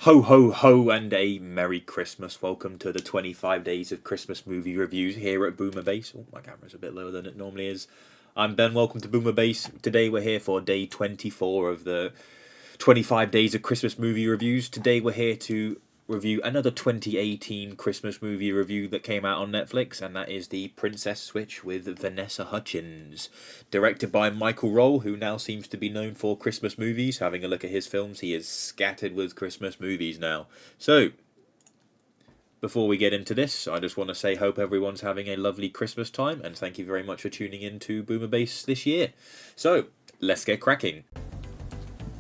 Ho ho ho and a Merry Christmas. Welcome to the 25 days of Christmas movie reviews here at Boomer Base. Oh, my camera's a bit lower than it normally is. I'm Ben, welcome to Boomer Base. Today we're here for day 24 of the 25 days of Christmas movie reviews. Today we're here to review another 2018 Christmas movie review that came out on Netflix, and that is The Princess Switch with Vanessa Hudgens. Directed by Michael Roll, who now seems to be known for Christmas movies. Having a look at his films, he is scattered with Christmas movies now. So, before we get into this, I just want to say hope everyone's having a lovely Christmas time, and thank you very much for tuning in to Boomer Base this year. So, let's get cracking.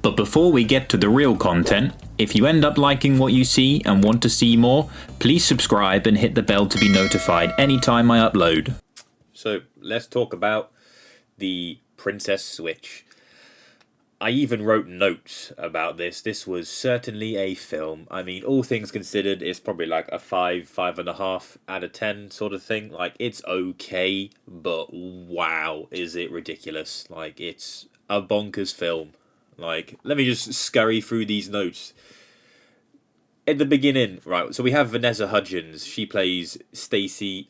But before we get to the real content, if you end up liking what you see and want to see more, please subscribe and hit the bell to be notified anytime I upload. So, let's talk about The Princess Switch. I even wrote notes about this. This was certainly a film. I mean, all things considered, it's probably like a 5.5 out of 10 sort of thing. Like, it's okay, but wow, is it ridiculous. Like, it's a bonkers film. Like, let me just scurry through these notes. At the beginning, right, so we have Vanessa Hudgens. She plays Stacy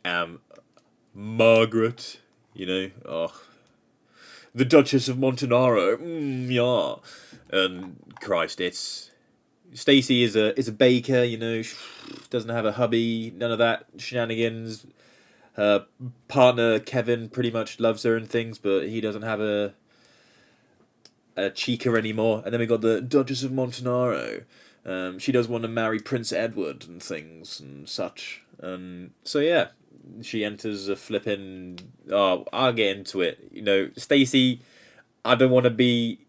Margaret, the Duchess of Montenaro. Yeah. And Christ, it's Stacy is a baker, doesn't have a hubby, none of that shenanigans. Her partner Kevin pretty much loves her and things, but he doesn't have a chica anymore. And then we got the Duchess of Montenaro. She does want to marry Prince Edward and things and such. So yeah, she enters a flipping. Oh, I'll get into it. Stacy, I don't want to be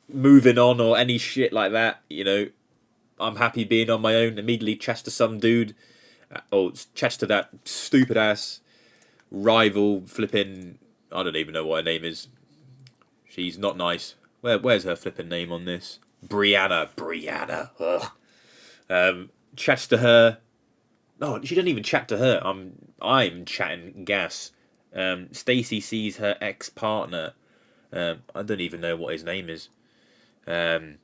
moving on or any shit like that. I'm happy being on my own. Immediately chats to some dude, or chats to that stupid ass rival flipping. I don't even know what her name is. She's not nice. Where's her flipping name on this? Brianna. Ugh. Chats to her. No, she doesn't even chat to her. I'm chatting gas. Stacy sees her ex-partner. I don't even know what his name is. And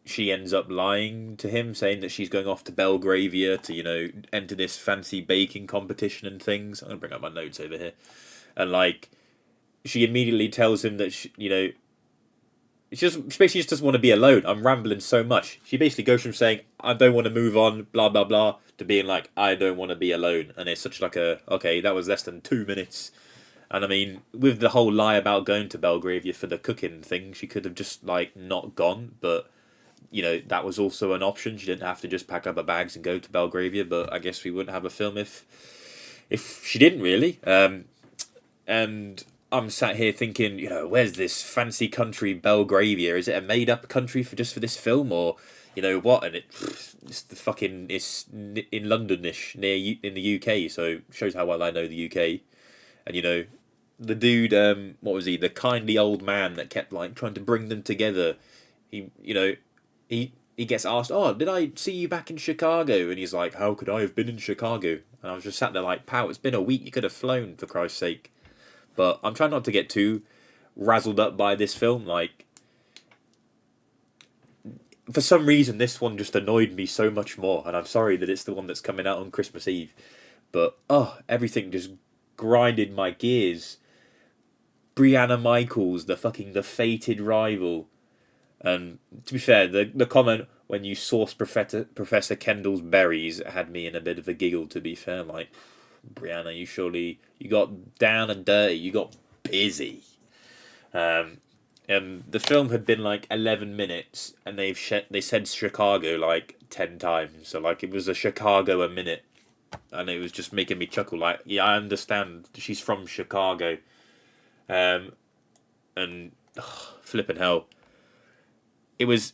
she ends up lying to him, saying that she's going off to Belgravia to, enter this fancy baking competition and things. I'm going to bring up my notes over here. And, she immediately tells him that, she basically just doesn't want to be alone. I'm rambling so much. She basically goes from saying, I don't want to move on, blah, blah, blah, to being like, I don't want to be alone. And it's such okay, that was less than 2 minutes. And I mean, with the whole lie about going to Belgravia for the cooking thing, she could have just, not gone. But, that was also an option. She didn't have to just pack up her bags and go to Belgravia. But I guess we wouldn't have a film if she didn't really. And I'm sat here thinking, where's this fancy country Belgravia? Is it a made-up country for this film, or what? And it's in Londonish in the UK, so shows how well I know the UK. And the dude, what was he? The kindly old man that kept trying to bring them together. He gets asked, "Oh, did I see you back in Chicago?" And he's like, "How could I have been in Chicago?" And I was just sat there like, "Pal, it's been a week. You could have flown, for Christ's sake." But I'm trying not to get too razzled up by this film. For some reason, this one just annoyed me so much more. And I'm sorry that it's the one that's coming out on Christmas Eve. But, everything just grinded my gears. Brianna Michaels, the fated rival. And to be fair, the comment when you source Professor Kendall's berries had me in a bit of a giggle, to be fair. Brianna, you got down and dirty, you got busy. And the film had been 11 minutes, and they said Chicago 10 times. So it was a Chicago a minute, and it was just making me chuckle. Yeah, I understand she's from Chicago. And flipping hell. It was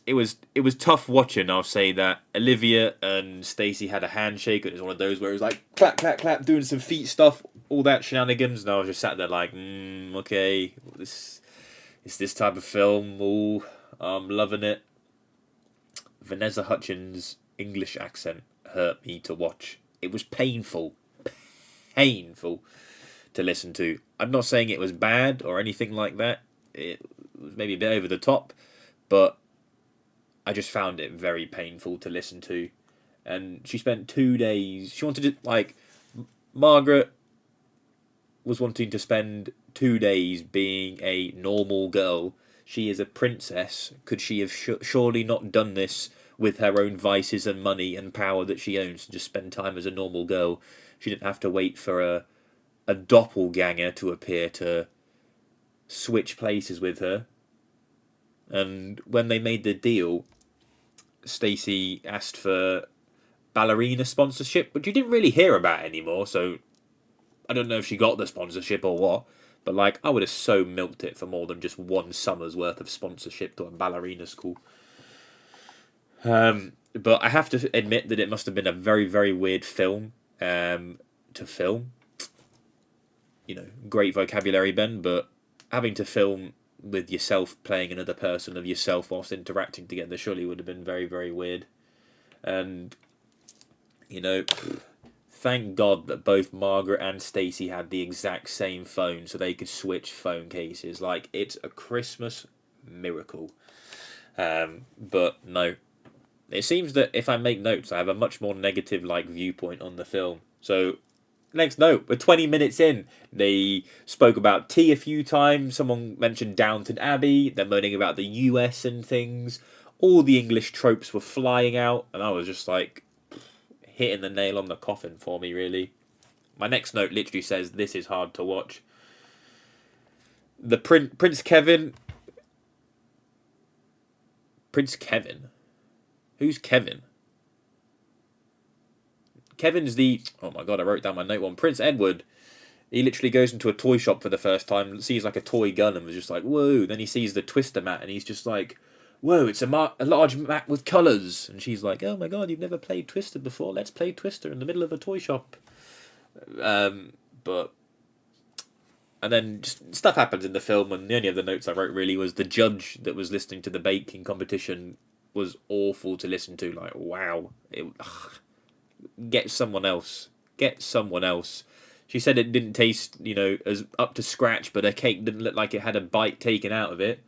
tough watching. I'll say that Olivia and Stacey had a handshake. It was one of those where it was clap, clap, clap, doing some feet stuff, all that shenanigans. And I was just sat there okay, it's this type of film. Ooh, I'm loving it. Vanessa Hudgens' English accent hurt me to watch. It was painful to listen to. I'm not saying it was bad or anything like that. It was maybe a bit over the top, but I just found it very painful to listen to. And she spent 2 days. She wanted to, like, Margaret was wanting to spend 2 days being a normal girl. She is a princess. Could she have surely not done this with her own vices and money and power that she owns and just spend time as a normal girl? She didn't have to wait for a doppelganger to appear to switch places with her. And when they made the deal, Stacey asked for ballerina sponsorship, which you didn't really hear about anymore, so I don't know if she got the sponsorship or what, but like I would have so milked it for more than just one summer's worth of sponsorship to a ballerina school. But I have to admit that it must have been a very, very weird film to film. You know, great vocabulary, Ben, but having to film with yourself playing another person of yourself whilst interacting together surely would have been very, very weird. And, you know, thank God that both Margaret and Stacey had the exact same phone so they could switch phone cases. Like, it's a Christmas miracle. But no. It seems that if I make notes, I have a much more negative viewpoint on the film. So, next note, we're 20 minutes in. They spoke about tea a few times. Someone mentioned Downton Abbey. They're moaning about the US and things. All the English tropes were flying out. And I was just like, hitting the nail on the coffin for me, really. My next note literally says, this is hard to watch. The Prince Kevin... Prince Kevin? Who's Kevin? Kevin's the... Oh my god, I wrote down my note one. Prince Edward. He literally goes into a toy shop for the first time, sees like a toy gun and was just like, whoa. Then he sees the Twister mat and he's just like, whoa, it's a large mat with colours. And she's like, oh my god, you've never played Twister before. Let's play Twister in the middle of a toy shop. But... And then just stuff happens in the film, and the only other notes I wrote really was the judge that was listening to the baking competition was awful to listen to. Like, wow. Get someone else. Get someone else. She said it didn't taste, as up to scratch, but her cake didn't look like it had a bite taken out of it.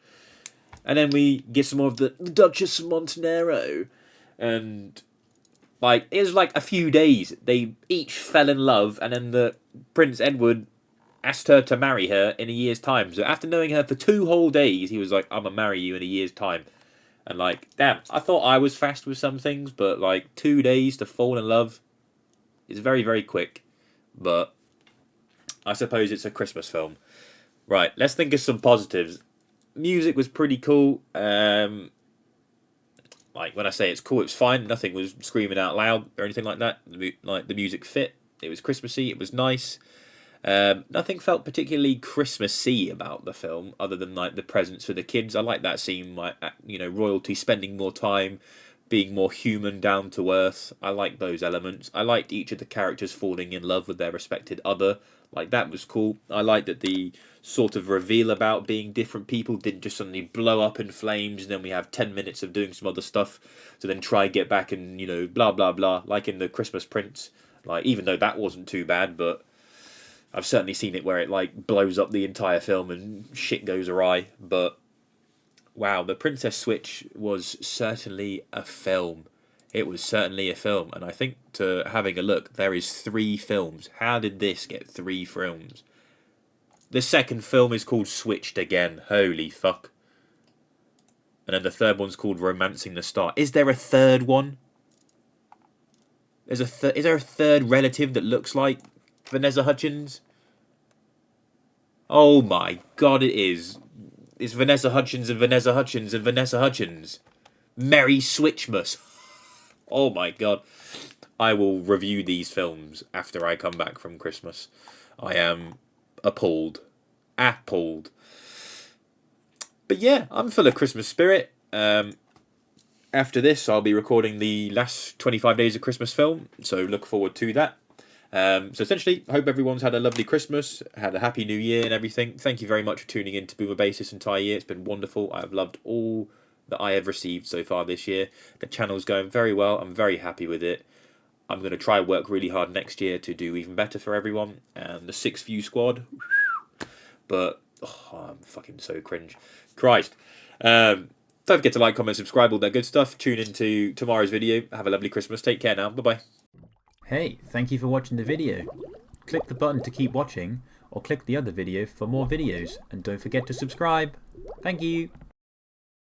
And then we get some more of the Duchess of Montenero. And, it was a few days. They each fell in love, and then the Prince Edward asked her to marry her in a year's time. So after knowing her for 2 whole days, he was like, I'm gonna marry you in a year's time. And damn, I thought I was fast with some things, but 2 days to fall in love is very, very quick. But I suppose it's a Christmas film. Right, let's think of some positives. Music was pretty cool. When I say it's cool, it's fine. Nothing was screaming out loud or anything like that. The music fit. It was Christmassy. It was nice. Nothing felt particularly Christmassy about the film, other than the presents for the kids. I like that scene, royalty spending more time, being more human, down to earth. I like those elements. I liked each of the characters falling in love with their respected other. That was cool. I liked that the sort of reveal about being different people didn't just suddenly blow up in flames, and then we have 10 minutes of doing some other stuff to then try and get back and blah blah blah, like in the Christmas Prince. Even though that wasn't too bad, but I've certainly seen it where it blows up the entire film and shit goes awry. But wow, the Princess Switch was certainly a film. It was certainly a film, and I think to having a look, there is 3 films. How did this get 3 films? The second film is called Switched Again. Holy fuck. And then the third one's called Romancing the Star. Is there a third one? Is there a third relative that looks like Vanessa Hudgens? Oh my god, it is. It's Vanessa Hudgens and Vanessa Hudgens and Vanessa Hudgens. Merry Switchmas. Oh my god. I will review these films after I come back from Christmas. I am appalled. Appalled. But yeah, I'm full of Christmas spirit. After this, I'll be recording the last 25 days of Christmas film, so look forward to that. So essentially, I hope everyone's had a lovely Christmas, had a happy new year and everything. Thank you very much for tuning in to Boomer Base this entire year. It's been wonderful. I've loved all that I have received so far this year. The channel's going very well. I'm very happy with it. I'm going to try work really hard next year to do even better for everyone. And the 6 View Squad. But, I'm fucking so cringe. Christ. Don't forget to like, comment, subscribe, all that good stuff. Tune into tomorrow's video. Have a lovely Christmas. Take care now. Bye-bye. Hey, thank you for watching the video. Click the button to keep watching, or click the other video for more videos, and don't forget to subscribe. Thank you.